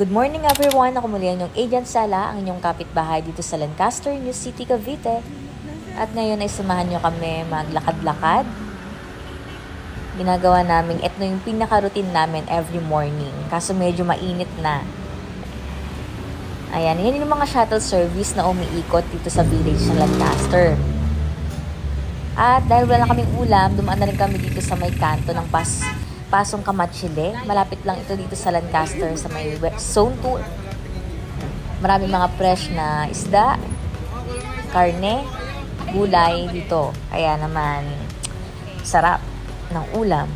Good morning everyone! Ako muli ang inyong Agent Sala, ang inyong kapitbahay dito sa Lancaster, New City, Cavite. At ngayon ay samahan nyo kami maglakad-lakad. Ginagawa namin, ito yung pinaka-routine namin every morning. Kaso medyo mainit na. Ayan, yan yung mga shuttle service na umiikot dito sa village ng Lancaster. At dahil wala kaming ulam, dumaan na rin kami dito sa may kanto ng Pasong Kamachile. Malapit lang ito dito sa Lancaster sa may Zone 2. Maraming mga fresh na isda, karne, gulay dito. Kaya naman, sarap ng ulam.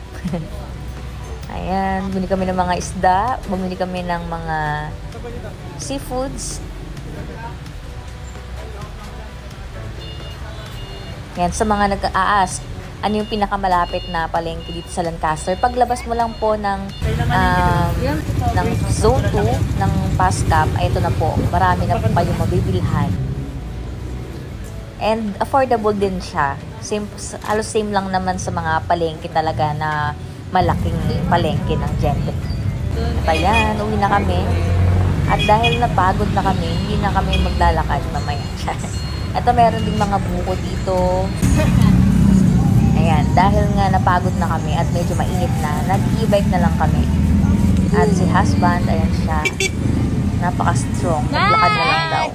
Ayan, bumili kami ng mga isda, bumili kami ng mga seafoods. Yan, sa mga nag-a-ask, ano yung pinakamalapit na palengke dito sa Lancaster. Paglabas mo lang po ng Zone 2, ng Pascap, ay ito na po. Marami na po kayong mabibilhan. And affordable din siya. Halos same lang naman sa mga palengke talaga na malaking palengke ng Gente. At ayan, uwi na kami. At dahil napagod na kami, hindi na kami maglalakad mamaya. Ito meron ding mga buko dito. Ayan, dahil nga napagod na kami at medyo mainit na, nag-e-bike na lang kami. At si husband, ayan siya, napaka-strong, naglakad na lang daw.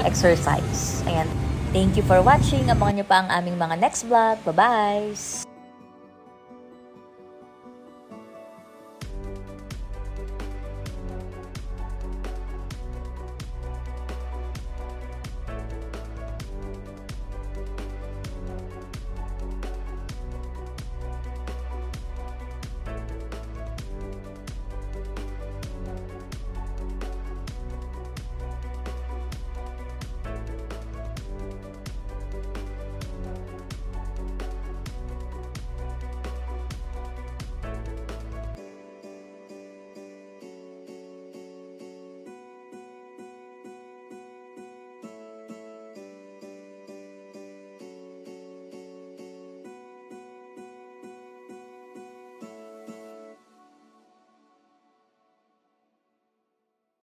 Exercise. Ayan, thank you for watching. Abangan nyo pa ang aming mga next vlog. Bye-bye!